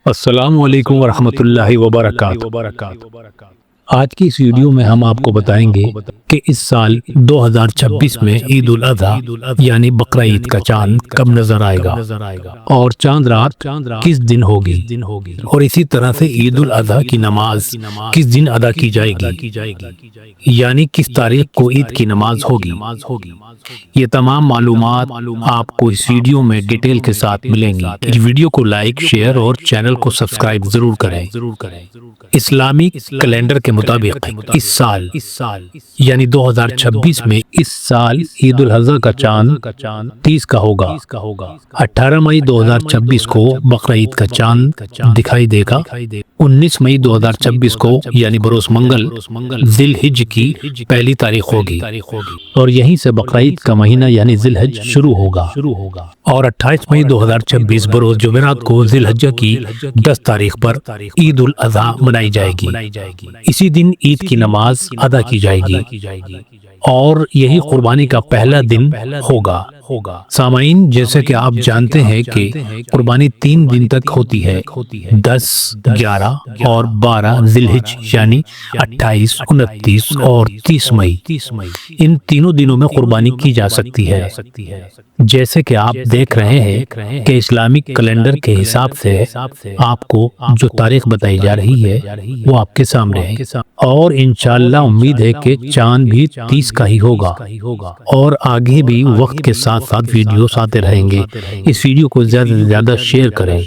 السلام علیکم ورحمۃ اللہ وبرکاتہ۔ آج کی اس ویڈیو میں ہم آپ کو بتائیں گے کہ اس سال 2026 میں عید الاضحیٰ یعنی بقرہ عید کا چاند کب نظر آئے گا اور چاند رات کس دن ہوگی، اور اسی طرح سے عید الاضحیٰ کی نماز کس دن ادا کی جائے گی، یعنی کس تاریخ کو عید کی نماز ہوگی۔ یہ تمام معلومات آپ کو اس ویڈیو میں ڈیٹیل کے ساتھ ملیں گی۔ اس ویڈیو کو لائک، شیئر اور چینل کو سبسکرائب ضرور کریں۔ اسلامی کیلنڈر کے مطابق اس سال یعنی 2026 میں اس سال عید الاضحیٰ کا چاند 30 کا ہوگا۔ 18 مئی 2026 کو بقرہ عید کا چاند دکھائی دے گا۔ 19 مئی 2026 کو یعنی بروز منگل ذی الحج کی پہلی تاریخ ہوگی، اور یہیں سے بقرہ عید کا مہینہ یعنی ذی الحج شروع ہوگا، اور 28 مئی 2026 بروز جمعرات کو ذی الحجہ کی 10 تاریخ پر عید الاضحیٰ منائی جائے گی۔ اسی دن عید کی نماز ادا کی جائے گی اور یہی قربانی کا پہلا دن ہوگا۔ سامعین، جیسے کہ آپ جانتے ہیں کہ قربانی 3 دن تک ہوتی ہے، 10، 11 اور 12 ذی الحج یعنی 28، 29 اور 30 مئی۔ ان تینوں دنوں میں قربانی کی جا سکتی ہے۔ جیسے کہ آپ دیکھ رہے ہیں کہ اسلامک کیلنڈر کے حساب سے آپ کو جو تاریخ بتائی جا رہی ہے وہ آپ کے سامنے ہے، اور انشاءاللہ امید ہے کہ چاند بھی 30 کا ہی ہوگا، اور آگے بھی وقت کے ساتھ ساتھ ویڈیوز آتے رہیں گے۔ اس ویڈیو کو زیادہ سے زیادہ شیئر کریں۔